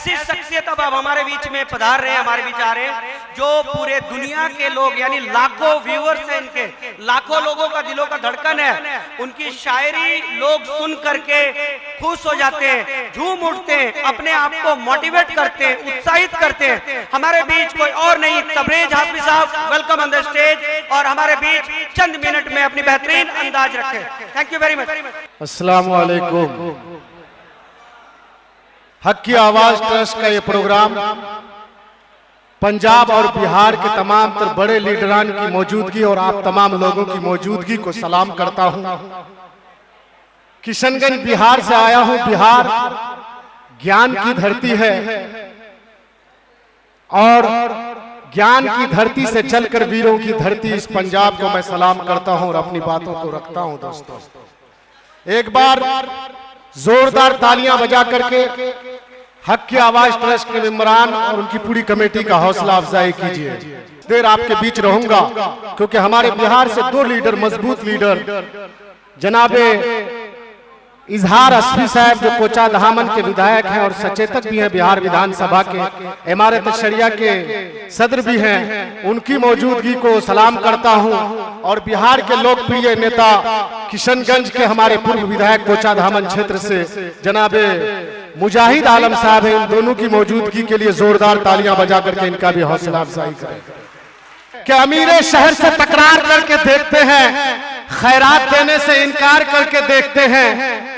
ऐसी शख्सियत अब हमारे बीच में पधार रहे हैं, हमारे बीच आ रहे हैं, जो पूरे दुनिया के लोग यानी लाखों व्यूअर्स हैं इनके, लाखों लोगों का दिलों का धड़कन है। उनकी शायरी लोग सुन करके खुश हो जाते हैं, झूम उठते हैं, अपने आप को मोटिवेट करते हैं, उत्साहित करते हैं। हमारे बीच कोई और नहीं, तबरेज हाफिज साहब, वेलकम ऑन द स्टेज, और हमारे बीच चंद मिनट में अपनी बेहतरीन अंदाज रखें। Thank you very much. अस्सलाम वालेकुम। हक की आवाज ट्रस्ट का ये प्रोग्राम पंजाब और बिहार के तमाम तर बड़े लीडरान की मौजूदगी और आप तमाम लोगों की मौजूदगी को सलाम करता हूं। किशनगंज बिहार से आया हूं। बिहार ज्ञान की धरती है और ज्ञान की धरती से चलकर वीरों की धरती इस पंजाब को मैं सलाम करता हूं और अपनी बातों को रखता हूं। दोस्तों, एक बार जोरदार तालियां बजा करके हक की आवाज ट्रस्ट के मेंबरान और उनकी पूरी कमेटी का हौसला अफजाई कीजिए। देर आपके बीच रहूंगा क्योंकि हमारे बिहार से दो लीडर, मजबूत लीडर, जनाबे इजहार असफी साहब जो कोचा दहामन के विधायक हैं और सचेतक भी हैं बिहार विधानसभा के, इमारत शरिया के सदर भी हैं, उनकी मौजूदगी को सलाम करता हूं। और बिहार के लोकप्रिय नेता किशनगंज के हमारे पूर्व विधायक कोचा दहामन क्षेत्र से जनाबे मुजाहिद आलम साहब हैं, इन दोनों की मौजूदगी के लिए जोरदार तालियां बजा करके इनका भी हौसला अफजाई करें। कि अमीरे शहर से तकरार करके देखते हैं, खैरात देने से इनकार करके देखते हैं,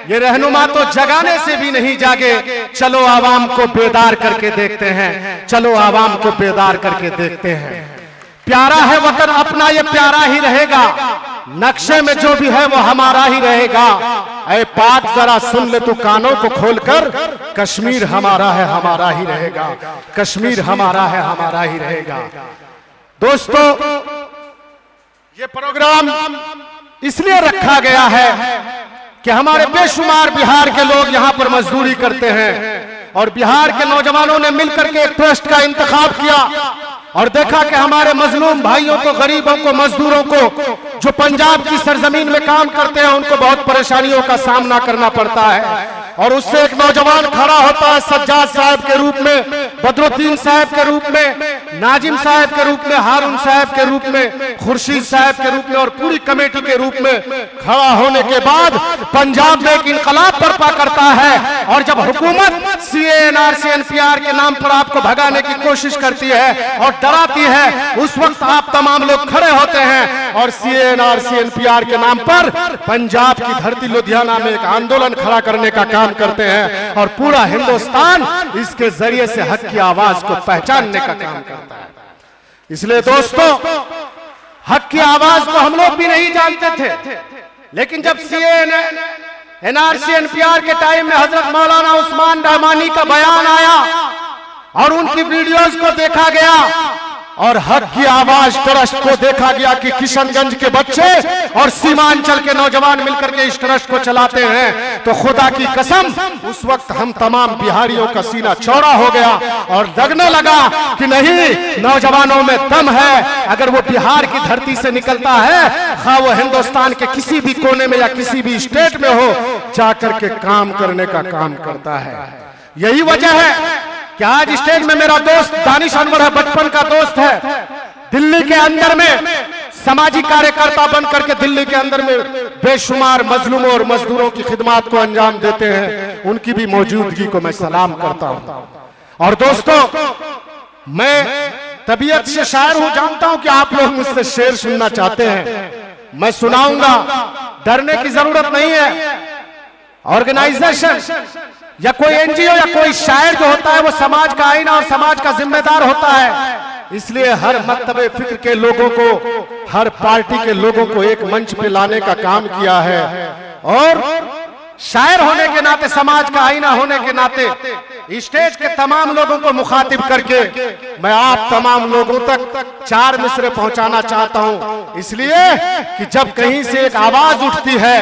ये रहनुमा तो जगाने से भी नहीं जागे, चलो आवाम को बेदार करके देखते हैं, चलो आवाम को बेदार करके देखते हैं। प्यारा है वतन अपना, ये प्यारा ही रहेगा, नक्शे में जो भी है वो हमारा ही रहेगा। ऐ पाक जरा सुन ले तू कानों को खोलकर, कश्मीर हमारा है हमारा ही रहेगा, कश्मीर हमारा है हमारा ही रहेगा। दोस्तों, ये प्रोग्राम इसलिए रखा गया है कि हमारे बेशुमार बिहार के लोग यहाँ पर मजदूरी करते हैं और बिहार के नौजवानों ने मिलकर के एक ट्रस्ट का इंतखाब किया और देखा कि हमारे मजलूम भाइयों को, गरीबों को, मजदूरों को जो पंजाब की सरजमीन में काम करते हैं उनको बहुत परेशानियों का सामना करना पड़ता है। और उससे एक नौजवान खड़ा होता है सज्जाद साहब के रूप में, बदरुद्दीन साहब के रूप में, नाजिम साहब के रूप में, हारून साहब के रूप में, खुर्शीद साहब के रूप में और पूरी कमेटी के रूप में खड़ा होने के बाद पंजाब में एक इनकलाब बर्पा करता है। और जब हुकूमत CANRC NPR के नाम पर आपको भगाने की कोशिश करती है और डराती है, उस वक्त आप तमाम लोग खड़े होते हैं और CANRC NPR के नाम पर पंजाब की धरती लुधियाना में एक आंदोलन खड़ा करने का काम करते हैं और पूरा हिंदुस्तान इसके जरिए से हक की आवाज को पहचानने का काम करता है। इसलिए दोस्तों, हक की आवाज को हम लोग भी नहीं जानते थे, लेकिन जब CANRC NPR के टाइम में हजरत मौलाना उस्मान रहमानी का बयान आया और उनकी वीडियोस को देखा गया और हक की आवाज ट्रस्ट को देखा गया कि किशनगंज के बच्चे और सीमांचल के नौजवान मिलकर के इस ट्रस्ट को चलाते हैं, तो खुदा की कसम उस वक्त हम तमाम बिहारियों का सीना चौड़ा हो गया और लगने लगा कि नहीं, नौजवानों में दम है। अगर वो बिहार की धरती से निकलता है, खा वो हिंदुस्तान के किसी भी कोने में या किसी भी स्टेट में हो, जाकर के काम करने का काम करता है। यही वजह है कि आज स्टेज में मेरा दोस्त दानिश अनवर है, बचपन का दोस्त है, दिल्ली के अंदर में समाजी कार्यकर्ता बन करके दिल्ली के अंदर में बेशुमार मजलूमों और मजदूरों की खिदमत को अंजाम देते हैं। उनकी भी मौजूदगी को मैं सलाम करता हूं। और दोस्तों, मैं तबीयत से शायर हूं, जानता हूं कि आप लोग मुझसे शेर सुनना चाहते हैं, मैं सुनाऊंगा, डरने की जरूरत नहीं है। ऑर्गेनाइजेशन या कोई NGO या कोई शायर जो होता है वो समाज का आईना और समाज का जिम्मेदार होता है, इसलिए हर मकतबे फिक्र के लोगों को, हर पार्टी के लोगों को एक मंच पे लाने का काम किया है। और शायर होने के नाते, समाज का आईना होने के नाते स्टेज के तमाम लोगों को मुखातिब करके मैं आप तमाम लोगों तक 4 मिसरे पहुंचाना चाहता हूं, इसलिए कि जब कहीं से एक आवाज उठती है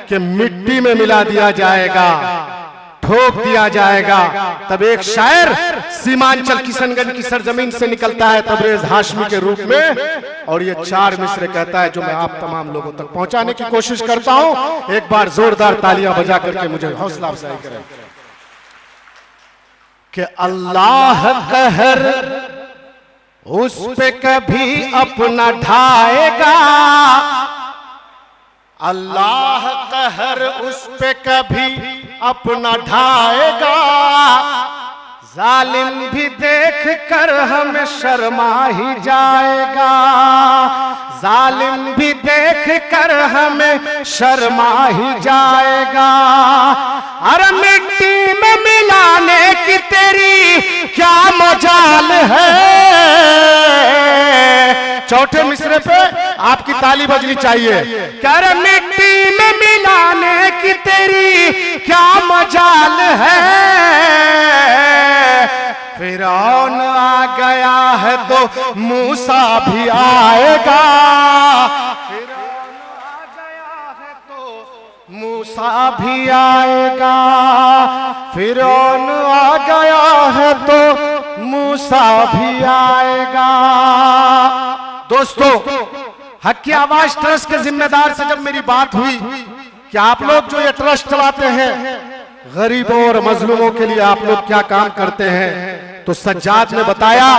कि मिट्टी में मिला दिया जाएगा, ठोक दिया जाएगा, तब एक शायर सीमांचल किशनगंज की सरजमीन से निकलता है तबरेज हाशमी के रूप में और ये 4 मिसरे कहता है जो मैं आप तमाम लोगों तक पहुंचाने की कोशिश करता हूं। एक बार जोरदार तालियां बजा करके मुझे हौसला अफजाई करें। कि अल्लाह कहर उस पे कभी अपना ढाएगा, अल्लाह कहर उस पे कभी अपना ढाएगा, जालिम भी देख कर हमें शर्मा ही जाएगा, जालिम भी देख कर हमें शर्मा ही जाएगा। अरे मिट्टी में मिलाने की तेरी क्या मजाल है। चौथे मिसरे पे आपकी ताली बजनी चाहिए। कह रहे मिट्टी में मिलाने की तेरी क्या मजाल है, फिरौन आ गया है तो मूसा भी आएगा, फिरौन आ गया है तो मूसा भी आएगा, फिरौन आ गया है तो मूसा भी आएगा। दोस्तों, हक की आवाज ट्रस्ट के जिम्मेदार से जब मेरी बात हुई कि आप लोग जो ये ट्रस्ट चलाते हैं, गरीबों और मजलूमों के लिए आप लोग क्या काम करते हैं, तो सज्जाद ने बताया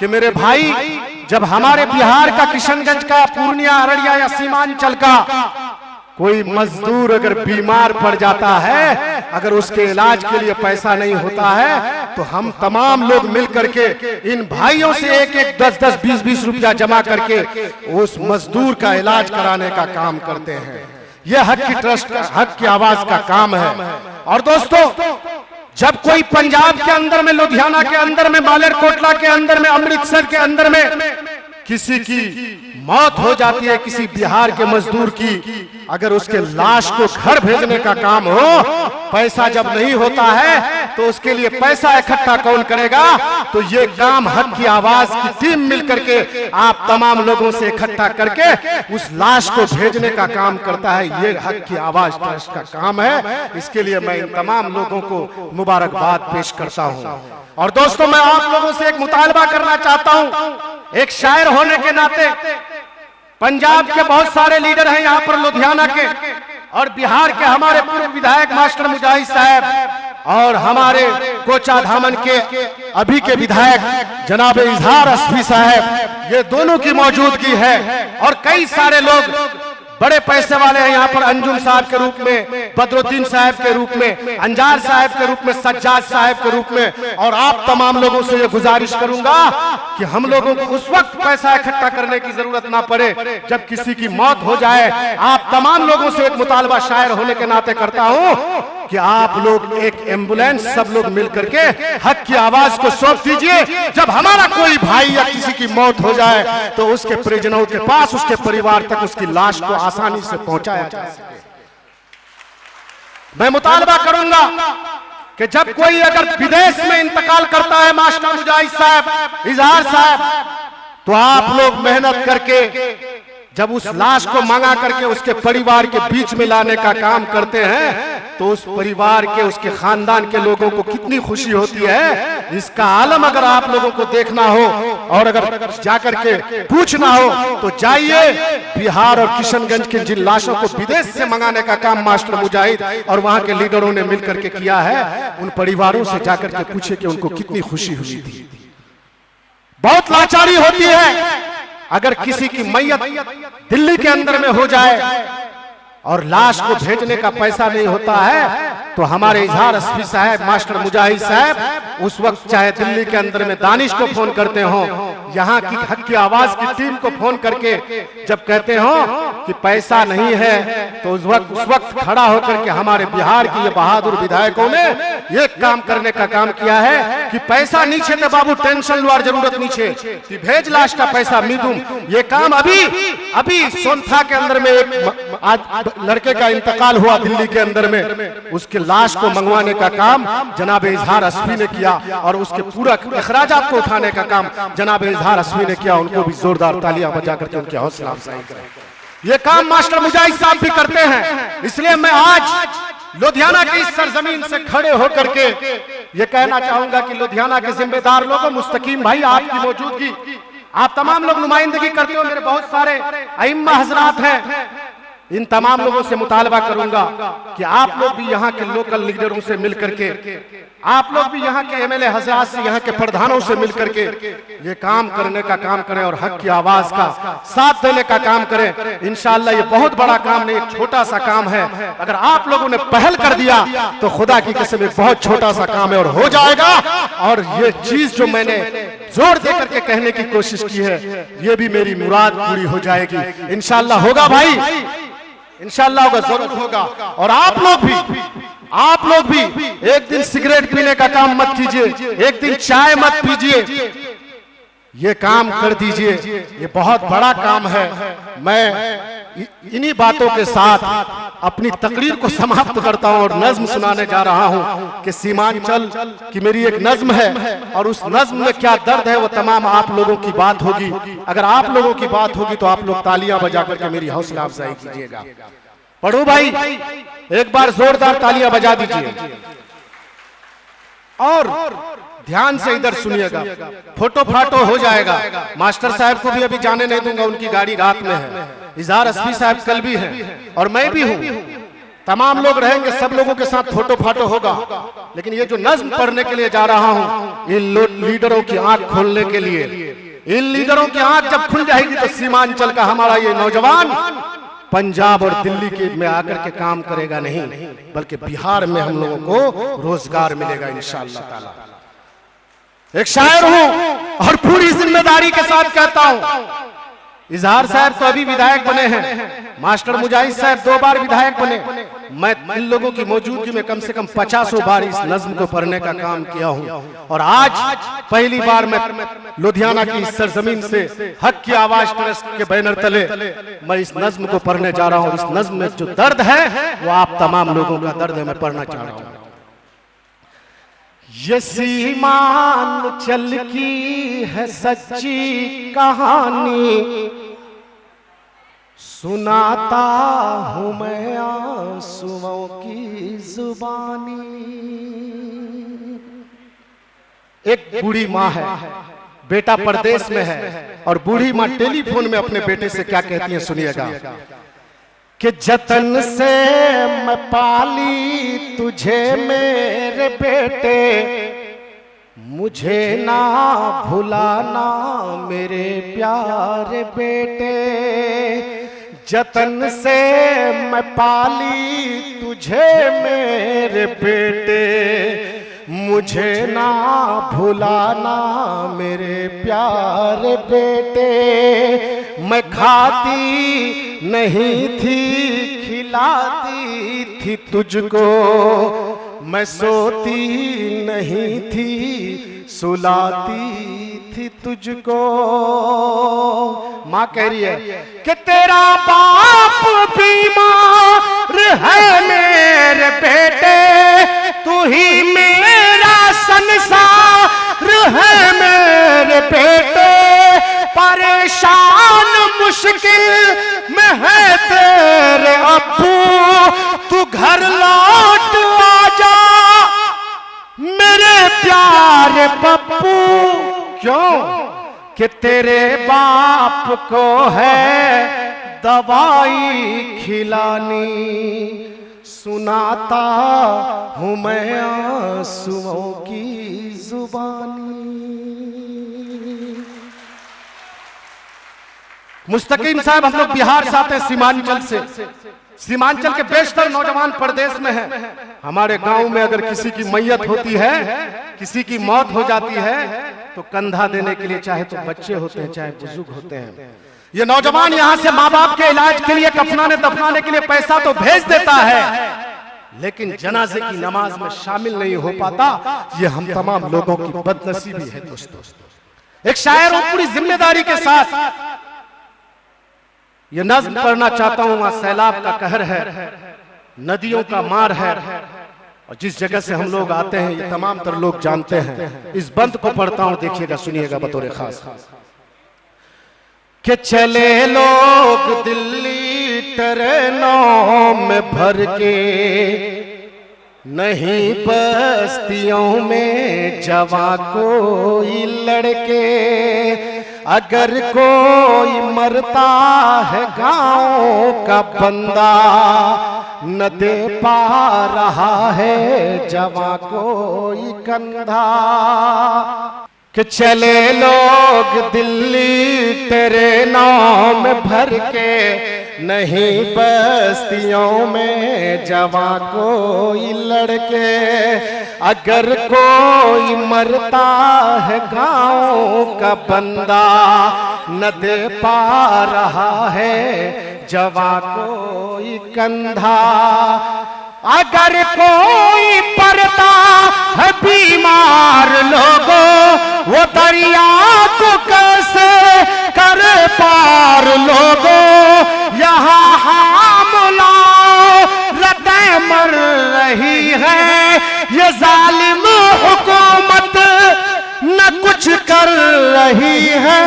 कि मेरे भाई, जब हमारे बिहार का, किशनगंज का, पूर्णिया, अररिया या सीमांचल का कोई मजदूर अगर बीमार पड़ जाता है, अगर उसके इलाज के लिए पैसा नहीं होता है, तो हम तमाम लोग मिलकर के इन भाइयों से एक एक 10-10, 20-20 रुपया जमा करके उस मजदूर का इलाज कराने का काम करते हैं। यह हक की ट्रस्ट, हक की आवाज का काम है। और दोस्तों, जब कोई पंजाब के अंदर में, लुधियाना के अंदर में, मालेरकोटला के अंदर में, अमृतसर के अंदर में किसी की मौत हो जाती है, किसी बिहार के मजदूर की, अगर उसके लाश को घर भेजने का काम हो, पैसा जब नहीं होता है तो उसके लिए पैसा इकट्ठा कौन करेगा? तो ये काम हक की आवाज की टीम मिलकर के आप तमाम लोगों से इकट्ठा करके उस लाश को भेजने का काम करता है। ये हक की आवाज ट्रस्ट का काम है। इसके लिए मैं इन तमाम लोगों को मुबारकबाद पेश करता हूं। और दोस्तों, मैं आप लोगों से एक मुतालबा करना चाहता हूं। एक शायर होने के नाते, पंजाब के बहुत सारे लीडर हैं यहाँ पर, लुधियाना के और बिहार के हमारे पूर्व विधायक मास्टर मुजाहिद साहब और हमारे कोचा धामन के अभी के विधायक जनाब इजहार अस्फी साहब, ये दोनों की मौजूदगी है। और कई सारे लोग बड़े पैसे वाले हैं यहाँ पर, अंजुम साहब के रूप में, बदरुद्दीन साहब के रूप में, अंजार साहब के रूप में, सज्जाद साहब के रूप में। और आप तमाम लोगों से ये गुजारिश करूंगा कि हम लोगों को उस वक्त पैसा इकट्ठा करने की जरूरत ना पड़े जब किसी की मौत हो जाए। आप तमाम लोगों से एक मुतालबा शायर होने के नाते करता हूं कि आप लोग एक एम्बुलेंस सब लोग मिलकर के हक की आवाज को सौंप दीजिए। जब हमारा कोई भाई या किसी की मौत हो जाए तो उसके परिजनों के पास, उसके परिवार तक उसकी लाश को आसानी से पहुंचाया जा सके। मैं मुतालबा करूंगा कि जब कोई अगर विदेश में इंतकाल करता है, मास्टर मुजाहिद साहब, इजहार साहब, तो आप लोग मेहनत करके जब उस लाश को मंगा करके उसके परिवार के बीच में लाने का काम करते हैं, तो उस परिवार के, उसके खानदान के लोगों को कितनी खुशी होती है। इसका आलम अगर आप लोगों को देखना हो और अगर जाकर के पूछना हो तो जाइए। बिहार और किशनगंज के जिन लाशों को विदेश से मंगाने का काम मास्टर मुजाहिद और वहां के लीडरों ने मिलकर के किया है, उन परिवारों से जाकर के पूछे कि उनको कितनी खुशी हुई थी। बहुत लाचारी होती है अगर किसी की मैयत दिल्ली के अंदर में हो जाए और लाश को भेजने का पैसा नहीं होता है, तो हमारे इजहार अस्फी साहब, मास्टर मुजाहिद साहब उस वक्त चाहे दिल्ली के अंदर में दानिश को फोन करते हो, यहाँ की हक की आवाज की टीम को फोन करके जब कहते हो कि पैसा नहीं है, तो उस वक्त खड़ा होकर के हमारे बिहार की ये बहादुर विधायकों ने ये काम करने का काम किया है कि पैसा नीचे थे बाबू, टेंशन लो, जरूरत नीचे कि भेज लाश का पैसा मीदूम। ये काम अभी सोनथा के अंदर में एक आज लड़के का इंतकाल हुआ दिल्ली के अंदर में, उसके लाश को मंगवाने का काम जनाब इजहार अस्फी ने किया और उसके पूरा अखराजात को उठाने का काम जनाब इजहार अस्फी ने किया। उनको भी जोरदार तालियां बजा करके उनकी हौसला अफजाई करें। ये काम मास्टर मुजाहिद साहब भी करते हैं। इसलिए मैं आज लुधियाना की इस सरजमीन से खड़े होकर के ये कहना चाहूंगा कि लुधियाना के जिम्मेदार लोगों, मुस्तकीम भाई आपकी मौजूदगी, आप तमाम लोग नुमाइंदगी करते हो, मेरे बहुत सारे अइम्मा हजरात हैं, इन तमाम लोगों से मुतालबा करूंगा कि आप लोग भी यहाँ के लोकल लीडरों से मिलकर के, आप लोग भी यहाँ के एमएलए हजरात से, यहाँ के प्रधानों से मिलकर के ये काम करने का काम करें और हक की आवाज का साथ देने का काम करें। इंशाअल्लाह ये बहुत बड़ा काम नहीं, एक छोटा सा काम है। अगर आप लोगों ने पहल कर दिया तो खुदा की कसम एक बहुत छोटा सा काम है और हो जाएगा। और ये चीज जो मैंने जोर देकर के कहने की कोशिश की है, ये भी मेरी मुराद पूरी हो जाएगी। इंशाअल्लाह होगा भाई, इंशाअल्लाह होगा, जरूर होगा। और आप लोग भी एक दिन सिगरेट पीने का काम मत कीजिए, एक दिन चाय मत पीजिए, ये काम कर दीजिए। ये बहुत बड़ा काम है। मैं इन्हीं बातों के साथ अपनी तकरीर को समाप्त करता हूं और नज्म सुनाने जा रहा हूं कि सीमांचल की मेरी एक नज्म है और उस नज्म में क्या दर्द है वो तमाम आप लोगों की बात होगी। अगर आप लोगों की बात होगी तो आप लोग तालियां बजा करके मेरी हौसला अफजाई कीजिएगा। पढ़ो भाई, एक बार जोरदार तालियां बजा दीजिए और ध्यान से इधर सुनिएगा। फोटो फाटो हो जाएगा। मास्टर साहब को भी अभी जाने नहीं दूंगा, उनकी गाड़ी रात में है। इजहार अस्फी साहब कल भी है और मैं भी हूं। तमाम लोग रहेंगे, सब लोगों के साथ फोटो फाटो होगा। लेकिन ये जो नज्म पढ़ने के लिए जा रहा हूं, इन लीडरों की आंख खोलने के लिए, इन लीडरों की आंख जब खुल जाएगी तो सीमांचल का हमारा ये नौजवान पंजाब और दिल्ली के में आकर के काम करेगा नहीं, बल्कि बिहार में हम लोगों को रोजगार मिलेगा इंशाअल्लाह ताला। एक शायर हूं और पूरी जिम्मेदारी के साथ कहता हूं, इजहार साहब तो अभी विधायक बने हैं, मास्टर मुजाहिद साहब 2 बार विधायक बने। मैं इन लोगों की मौजूदगी में कम से कम 50 बार इस नज्म को पढ़ने का काम किया हूं और आज पहली बार मैं लुधियाना की सरजमीन से हक की आवाज ट्रस्ट के बैनर तले मैं इस नज्म को पढ़ने जा रहा हूं। इस नज्म में जो दर्द है वो आप तमाम लोगों का दर्द है, मैं पढ़ना चाह रहा हूं। ये सीमांचल की है सच्ची कहानी, सुनाता हूं मैं आंसुओं की जुबानी। एक बूढ़ी माँ है, बेटा परदेश में है और बूढ़ी माँ टेलीफोन में अपने बेटे से क्या कहती है, सुनिएगा कि जतन से मैं पाली तुझे मेरे बेटे, मुझे ना भुलाना मेरे प्यारे बेटे। जतन से मैं पाली तुझे मेरे बेटे, मुझे ना भुलाना मेरे प्यारे बेटे। मैं खाती नहीं थी खिलाती थी तुझको, मैं सोती नहीं थी सुलाती थी तुझको। माँ कह रही है कि तेरा बाप बीमार है मेरे बेटे, तू ही मेरा संसार है मेरे बेटे। परेशान मुश्किल में है तेरे अब्बू, तू घर लौट आजा मेरे प्यारे पप्पू। क्यों कि तेरे बाप को है दवाई खिलानी, सुनाता हूं मैं आंसुओं की जुबानी। मुस्तकीम साहब, हम लोग बिहार से आते हैं, सीमांचल से। सीमांचल के बेशतर नौजवान प्रदेश में है। हमारे गांव में अगर किसी की मैयत होती है, किसी की मौत हो जाती है, तो कंधा देने के लिए चाहे तो बच्चे होते हैं चाहे बुजुर्ग होते हैं, ये नौजवान यहाँ से माँ बाप के इलाज के लिए, कफनाने दफनाने के लिए पैसा तो भेज देता है, लेकिन जनाजे की नमाज में शामिल नहीं हो पाता। ये हम तमाम लोगों की बदनसीबी है दोस्तों। एक शायर हूं, पूरी जिम्मेदारी के साथ ये नज्म पढ़ना चाहता हूं। वहां सैलाब का कहर है, नदियों का मार है, और जिस जगह से हम लोग आते हैं ये तमाम तर लोग जानते हैं। इस बंद को पढ़ता हूं, देखिएगा, सुनिएगा बतौर खास कि चले लोग दिल्ली ट्रेनों में भर के, नहीं बस्तियों में जवां कोई लड़के, अगर कोई मरता है गांव का बंदा, न दे पा रहा है जवां कोई कंधा। कि चले लोग दिल्ली तेरे नाम भर के, नहीं बस्तियों में जवां कोई लड़के। अगर कोई मरता है गांव का बंदा, न दे पा रहा है जवां कोई कंधा। अगर कोई पड़ता है बीमार लोगों, वो दरिया को कैसे कर पार लोगों। यहाँ हामला रतें मर रही है, ये जालिम हुकूमत न कुछ कर रही है।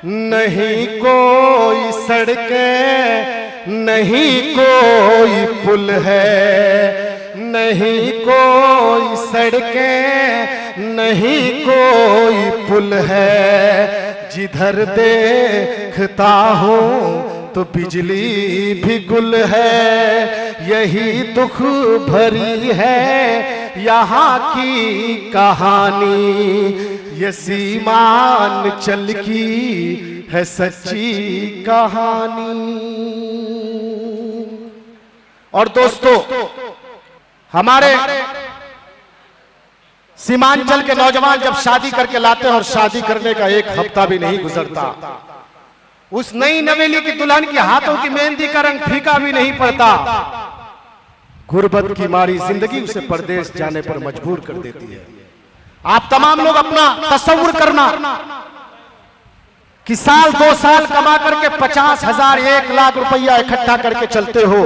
नहीं कोई सड़कें, नहीं कोई पुल है, नहीं कोई सड़कें, नहीं कोई पुल है। जिधर देखता हूँ तो बिजली भी गुल है। यही दुख भरी है यहाँ की कहानी, ये सीमांचल की है सच्ची कहानी। और दोस्तों, हमारे सीमांचल के नौजवान जब शादी करके लाते हैं और शादी करने का एक हफ्ता भी नहीं गुजरता, उस नई नवेली की दुल्हन के हाथों की मेहंदी का रंग फीका भी नहीं पड़ता, गुर्बत की मारी जिंदगी उसे परदेश जाने पर मजबूर कर देती है। आप तमाम लोग अपना तस्वुर करना कि साल 2 साल कमा करके 50,000 1 लाख रुपया इकट्ठा करके चलते हो,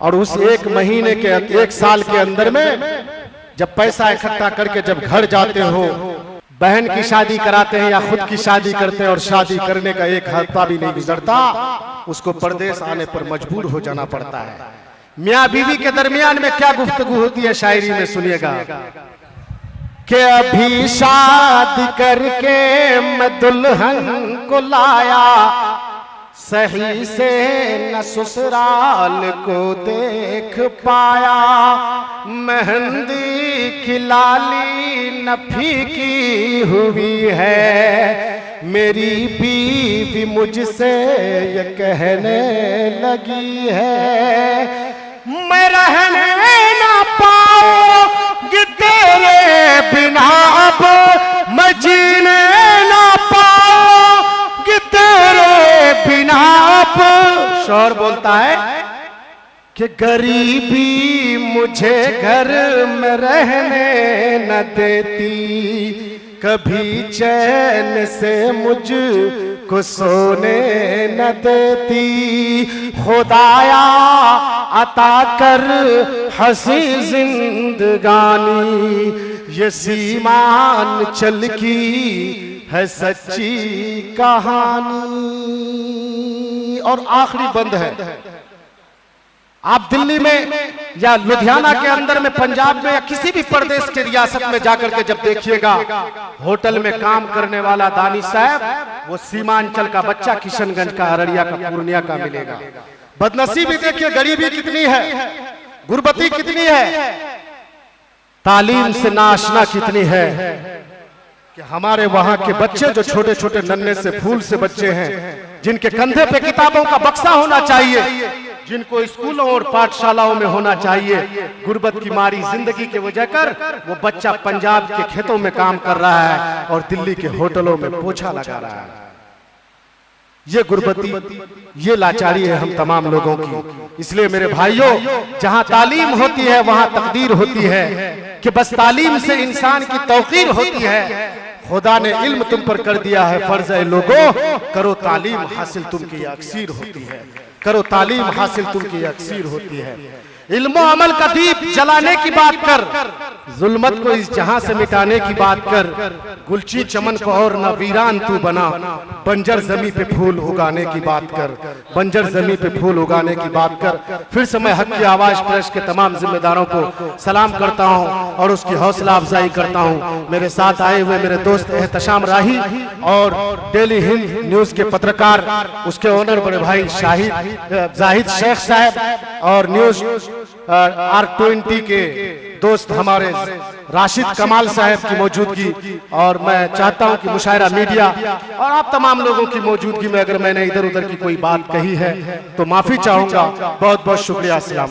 और उस 1 महीने के 1 साल के अंदर में जब पैसा इकट्ठा करके जब घर जाते हो, बहन की शादी कराते हैं या खुद की शादी करते हैं और शादी करने का 1 हफ्ता भी नहीं गुजरता, उसको परदेश आने पर मजबूर हो जाना पड़ता है। मियाँ बीवी के दरमियान में क्या गुफ्तगू होती है शायरी में, सुनिएगा। कि अभी शादी करके मैं दुल्हन को लाया, सही से न ससुराल को देख पाया। मेहंदी की लाली न फीकी हुई है, मेरी बीवी मुझसे ये कहने लगी है। मैं रहने न पाऊंगी तेरे बिना, अब मैं जीने न पाऊंगी तेरे बिना। अब शौर बोलता है कि गरीबी मुझे घर में रहने न देती, कभी चैन से मुझको सोने न देती। खुदाया अता कर हंसी जिंदगानी, ये सीमांचल की है सच्ची कहानी। और आखिरी बंद है, आप दिल्ली में या लुधियाना के अंदर में, पंजाब में या किसी भी प्रदेश के रियासत में जाकर के जब देखिएगा, होटल में काम करने वाला दानी साहब वो सीमांचल का बच्चा किशनगंज का, अररिया का, पूर्णिया का मिलेगा। बदनसीबी देखिए, गरीबी कितनी है, गुर्बती कितनी है, तालीम से नाआशना कितनी है। कि हमारे वहां के बच्चे जो छोटे छोटे नन्हे से फूल से बच्चे हैं, जिनके कंधे पे किताबों का बक्सा होना चाहिए, जिनको स्कूलों और पाठशालाओं में होना चाहिए, गुर्बत की मारी जिंदगी के वजह कर वो बच्चा पंजाब के खेतों में काम कर रहा है और दिल्ली के होटलों में पोछा लगा रहा है। ये गुर्बती, ये लाचारी है हम तमाम लोगों की। इसलिए मेरे भाइयों, जहां तालीम होती है वहां तकदीर होती है, कि बस तालीम से इंसान की तौकीर होती है। खुदा ने इल्म तुम पर कर दिया है फर्ज है लोगों, करो तालीम हासिल तुम की अक्सीर होती है, करो तालीम हासिल तुम की अक्सीर होती है। इल्मो अमल का दीप जलाने की बात कर, जुल्मत को इस जहां से मिटाने की बात कर। गुलची चमन को और न वीरान तू बना, बंजर जमी पे फूल उगाने की बात कर, बंजर जमी पे फूल उगाने की बात कर। फिर से मैं हक की आवाज प्रेस के तमाम जिम्मेदारों को सलाम करता हूं और उसकी हौसला अफजाई करता हूं। मेरे साथ आए हुए मेरे दोस्त एहतशाम राही और डेली हिंद न्यूज के पत्रकार, उसके ओनर बड़े भाई जाहिद शेख साहब और न्यूज R20 के दोस्त हमारे राशिद कमाल साहब की मौजूदगी, और मैं चाहता हूं कि मुशायरा मीडिया और आप तमाम लोगों की मौजूदगी में अगर मैंने इधर उधर की कोई बात कही है तो माफी चाहूंगा। बहुत बहुत शुक्रिया। अस्सलाम।